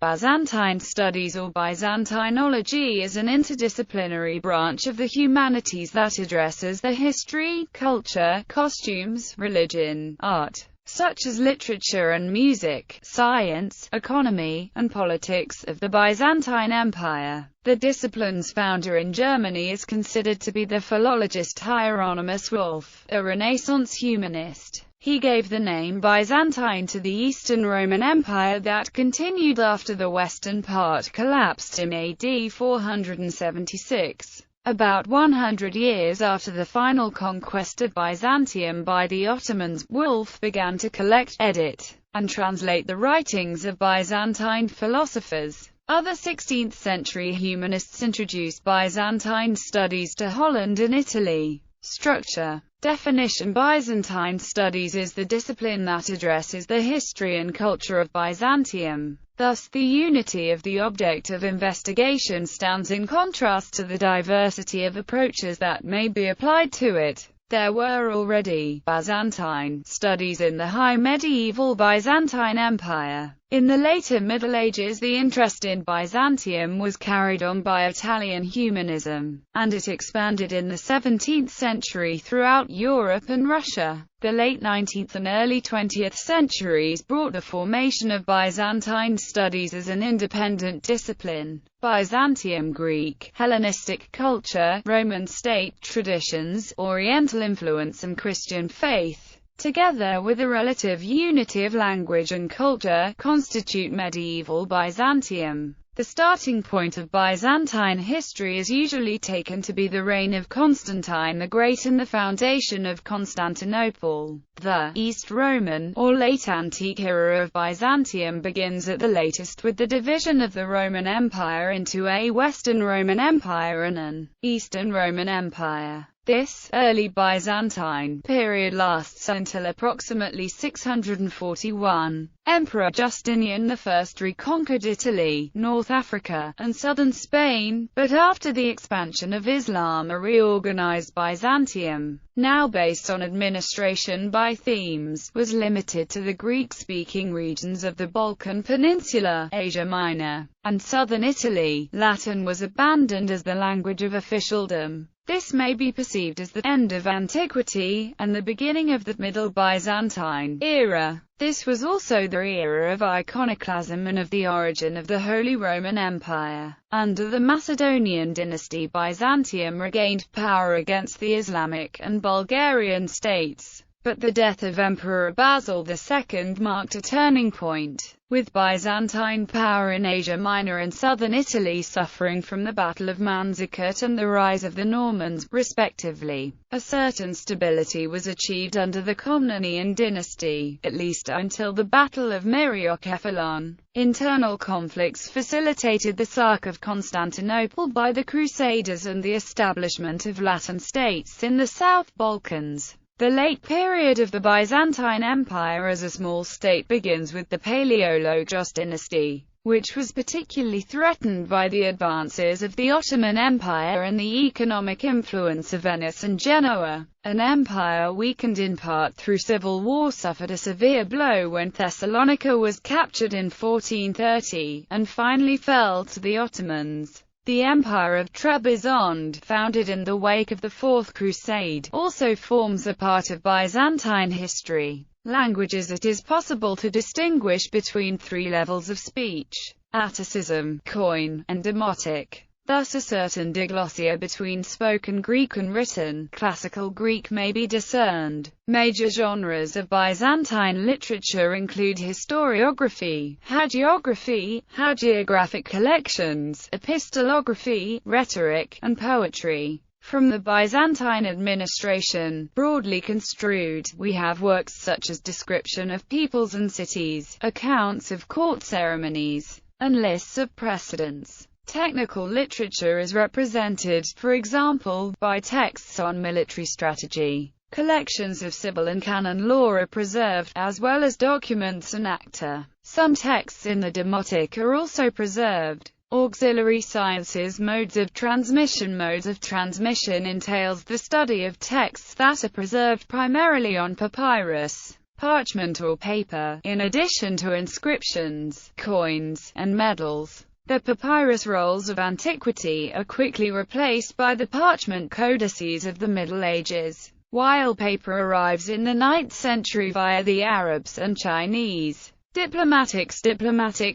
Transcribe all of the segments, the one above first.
Byzantine studies or Byzantinology is an interdisciplinary branch of the humanities that addresses the history, culture, costumes, religion, art, such as literature and music, science, economy, and politics, of the Byzantine Empire. The discipline's founder in Germany is considered to be the philologist Hieronymus Wolff, a Renaissance humanist. He gave the name Byzantine to the Eastern Roman Empire that continued after the western part collapsed in AD 476. About 100 years after the final conquest of Byzantium by the Ottomans, Wolff began to collect, edit, and translate the writings of Byzantine philosophers. Other 16th-century humanists introduced Byzantine studies to Holland and Italy. Structure. Definition. Byzantine studies is the discipline that addresses the history and culture of Byzantium. Thus, the unity of the object of investigation stands in contrast to the diversity of approaches that may be applied to it. There were already Byzantine studies in the high medieval Byzantine Empire. In the later Middle Ages, the interest in Byzantium was carried on by Italian humanism, and it expanded in the 17th century throughout Europe and Russia. The late 19th and early 20th centuries brought the formation of Byzantine studies as an independent discipline. Byzantium, Greek, Hellenistic culture, Roman state traditions, Oriental influence and Christian faith, together with a relative unity of language and culture, constitute medieval Byzantium. The starting point of Byzantine history is usually taken to be the reign of Constantine the Great and the foundation of Constantinople. The East Roman, or late antique era of Byzantium begins at the latest with the division of the Roman Empire into a Western Roman Empire and an Eastern Roman Empire. This early Byzantine period lasts until approximately 641. Emperor Justinian I reconquered Italy, North Africa, and southern Spain, but after the expansion of Islam, a reorganized Byzantium, now based on administration by themes, was limited to the Greek-speaking regions of the Balkan Peninsula, Asia Minor, and southern Italy. Latin was abandoned as the language of officialdom. This may be perceived as the end of antiquity, and the beginning of the Middle Byzantine era. This was also the era of iconoclasm and of the origin of the Holy Roman Empire. Under the Macedonian dynasty, Byzantium regained power against the Islamic and Bulgarian states. But the death of Emperor Basil II marked a turning point, with Byzantine power in Asia Minor and southern Italy suffering from the Battle of Manzikert and the rise of the Normans, respectively. A certain stability was achieved under the Komnenian dynasty, at least until the Battle of Myriokephalon. Internal conflicts facilitated the sack of Constantinople by the Crusaders and the establishment of Latin states in the South Balkans. The late period of the Byzantine Empire as a small state begins with the Paleologos dynasty, which was particularly threatened by the advances of the Ottoman Empire and the economic influence of Venice and Genoa. An empire weakened in part through civil war suffered a severe blow when Thessalonica was captured in 1430, and finally fell to the Ottomans. The Empire of Trebizond, founded in the wake of the Fourth Crusade, also forms a part of Byzantine history. Languages. It is possible to distinguish between three levels of speech: Atticism, Koine, and Demotic. Thus a certain diglossia between spoken Greek and written Classical Greek may be discerned. Major genres of Byzantine literature include historiography, hagiography, hagiographic collections, epistolography, rhetoric, and poetry. From the Byzantine administration, broadly construed, we have works such as description of peoples and cities, accounts of court ceremonies, and lists of precedents. Technical literature is represented, for example, by texts on military strategy. Collections of civil and canon law are preserved, as well as documents and acta. Some texts in the Demotic are also preserved. Auxiliary sciences. Modes of transmission entails the study of texts that are preserved primarily on papyrus. parchment or paper, in addition to inscriptions, coins, and medals. The papyrus rolls of antiquity are quickly replaced by the parchment codices of the Middle Ages, while paper arrives in the 9th century via the Arabs and Chinese. Diplomatics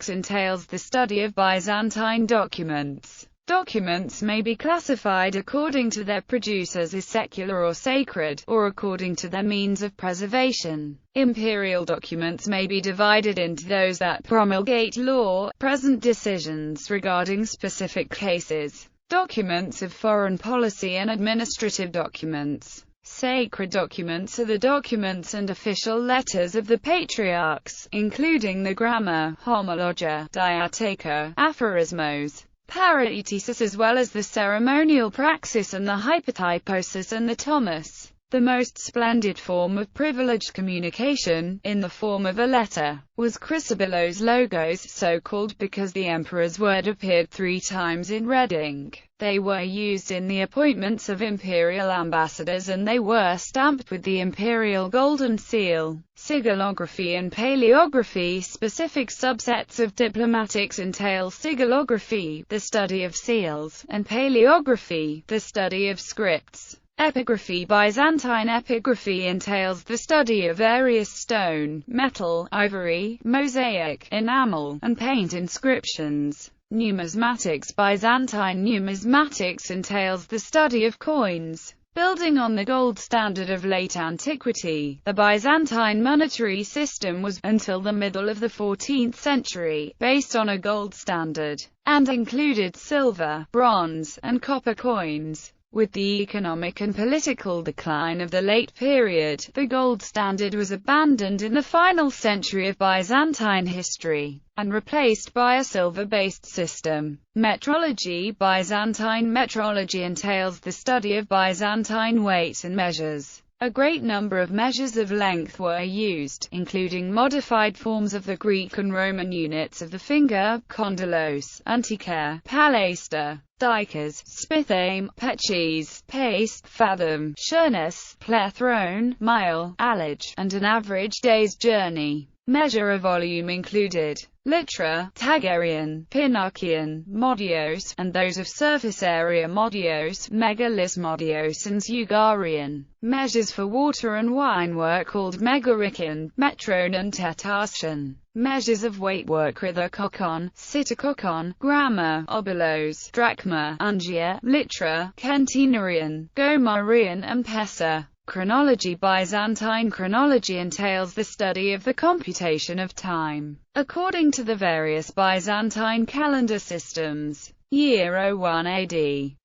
entails the study of Byzantine documents. Documents may be classified according to their producers as secular or sacred, or according to their means of preservation. Imperial documents may be divided into those that promulgate law, present decisions regarding specific cases, documents of foreign policy, and administrative documents. Sacred documents are the documents and official letters of the patriarchs, including the grammar, homologia, diateika, aphorismos, paraetesis, as well as the ceremonial praxis and the hypotyposis and the tomos. The most splendid form of privileged communication, in the form of a letter, was Chrysibelos logos, so called because the emperor's word appeared 3 times in red ink. They were used in the appointments of imperial ambassadors, and they were stamped with the imperial golden seal. Sigillography and paleography. Specific subsets of diplomatics entail sigillography, the study of seals, and paleography, the study of scripts. Epigraphy. Byzantine epigraphy entails the study of various stone, metal, ivory, mosaic, enamel, and paint inscriptions. Numismatics. Byzantine numismatics entails the study of coins. Building on the gold standard of late antiquity, the Byzantine monetary system was, until the middle of the 14th century, based on a gold standard, and included silver, bronze, and copper coins. With the economic and political decline of the late period, the gold standard was abandoned in the final century of Byzantine history, and replaced by a silver-based system. Metrology. Byzantine metrology entails the study of Byzantine weights and measures. A great number of measures of length were used, including modified forms of the Greek and Roman units of the finger, kondylos, antiker, palester, dikers, spithame, peches, pace, fathom, shurnus, plethron, mile, allege, and an average day's journey. Measure of volume included litra, tagerian, pinarchian, modios, and those of surface area modios, megalismodios and zugarian. Measures for water and wine were called megarichian, metron and tetarsian. Measures of weight were krithakokon, sitakokon, grammar, obolos, drachma, ungia, litra, centenarian, gomarian and pesa. Chronology. Byzantine chronology entails the study of the computation of time, according to the various Byzantine calendar systems. Year 01 AD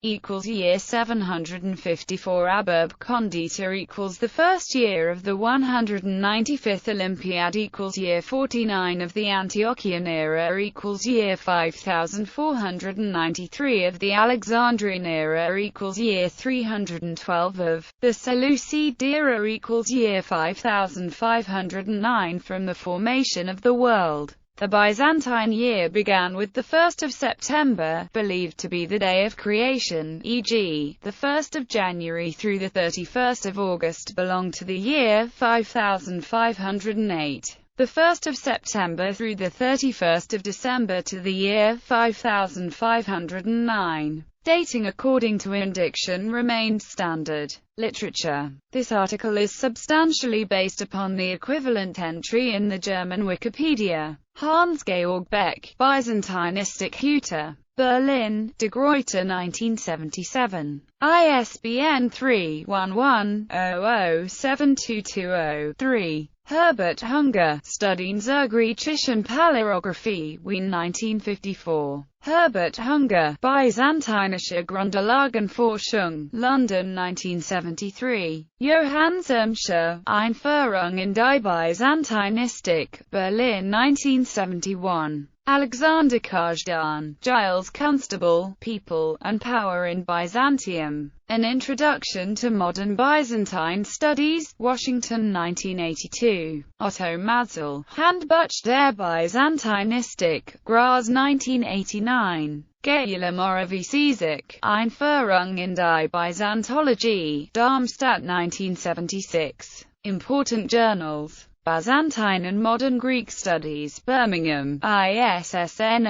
equals year 754 Abab Condita equals the first year of the 195th Olympiad equals year 49 of the Antiochian era equals year 5493 of the Alexandrian era equals year 312 of the Seleucid era equals year 5509 from the formation of the world. The Byzantine year began with the 1st of September, believed to be the day of creation, e.g., the 1st of January through the 31st of August belonged to the year 5508. The 1st of September through the 31st of December to the year 5509. Dating according to indiction remained standard. Literature. This article is substantially based upon the equivalent entry in the German Wikipedia. Hans-Georg Beck, Byzantinistic Hüter. Berlin, De Gruyter 1977. ISBN 3-11-007220-3. Herbert Hunger, Studien zur griechischen Paläographie, Wien 1954. Herbert Hunger, Byzantinische Grundlagenforschung, London 1973. Johann Zumscher, Einführung in die Byzantinistik, Berlin 1971. Alexander Kazhdan, Giles Constable, People and Power in Byzantium. An Introduction to Modern Byzantine Studies, Washington 1982. Otto Madsel, Handbuch der Byzantinistik, Graz 1989. Gayula Moraviesizik, Einführung in die Byzantologie, Darmstadt 1976. Important journals. Byzantine and Modern Greek Studies, Birmingham, ISSN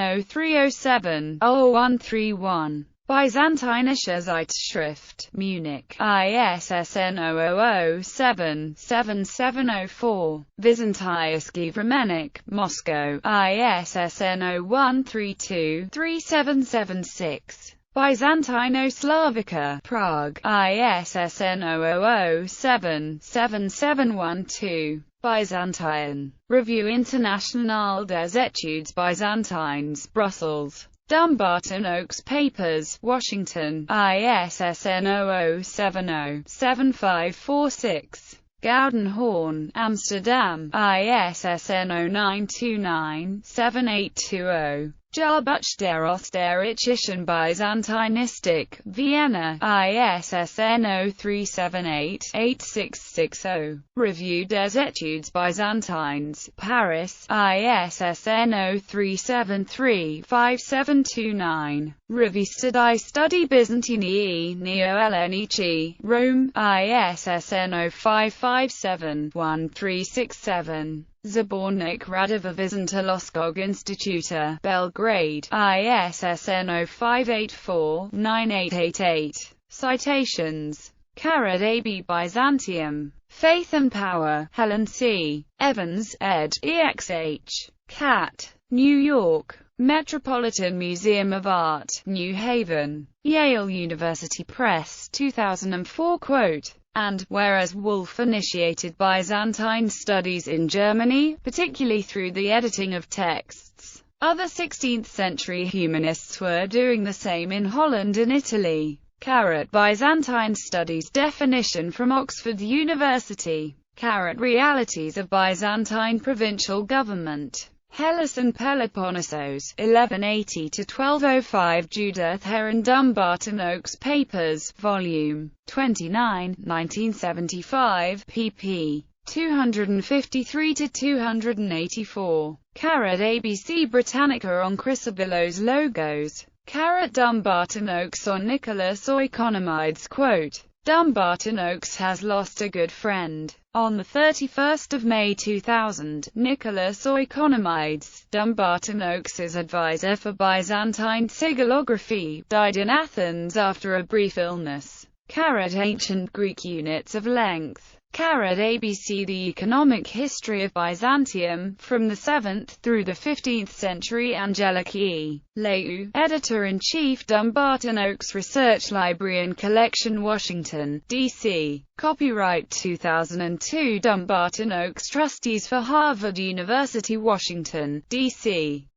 0307-0131. Byzantinische Zeitschrift, Munich, ISSN 0007-7704. Byzantiysky Vremennik, Moscow, ISSN 0132-3776. Byzantino-Slavica, Prague, ISSN 0007-7712. Byzantine. Revue Internationale des Études Byzantines, Brussels. Dumbarton Oaks Papers, Washington, ISSN 0070-7546. Goudenhoorn, Amsterdam, ISSN 0929-7820. Jarbuch der Österreichischen Byzantinistik, Vienna, ISSN 0378-8660. Revue des Études Byzantines, Paris, ISSN 0373-5729. Revista di Studi Byzantini Neo-Ellenici, Rome, ISSN 0557-1367. Zabornik Radova Byzantoloskog Instituta, Belgrade, ISSN 0584-9888. Citations. Carrot AB Byzantium. Faith and Power, Helen C. Evans, ed. EXH. Cat. New York. Metropolitan Museum of Art, New Haven. Yale University Press, 2004. Quote. And, whereas Wolff initiated Byzantine studies in Germany, particularly through the editing of texts, other 16th-century humanists were doing the same in Holland and Italy. Byzantine Studies definition from Oxford University. Realities of Byzantine provincial government. Hellas and Peloponnesos, 1180–1205. Judith Heron Dumbarton Oaks Papers, Volume 29, 1975, pp. 253–284. ABC Britannica on Chrysobelos logos. Dumbarton Oaks on Nicholas Oikonomides. Quote. Dumbarton Oaks has lost a good friend. On 31 May 2000, Nicholas Oikonomides, Dumbarton Oaks' advisor for Byzantine sigillography, died in Athens after a brief illness. Ancient Greek units of length. ABC The Economic History of Byzantium, from the 7th through the 15th century. Angelique E. Leu, Editor-in-Chief, Dumbarton Oaks Research Library and Collection, Washington, D.C. Copyright 2002. Dumbarton Oaks Trustees for Harvard University, Washington, D.C.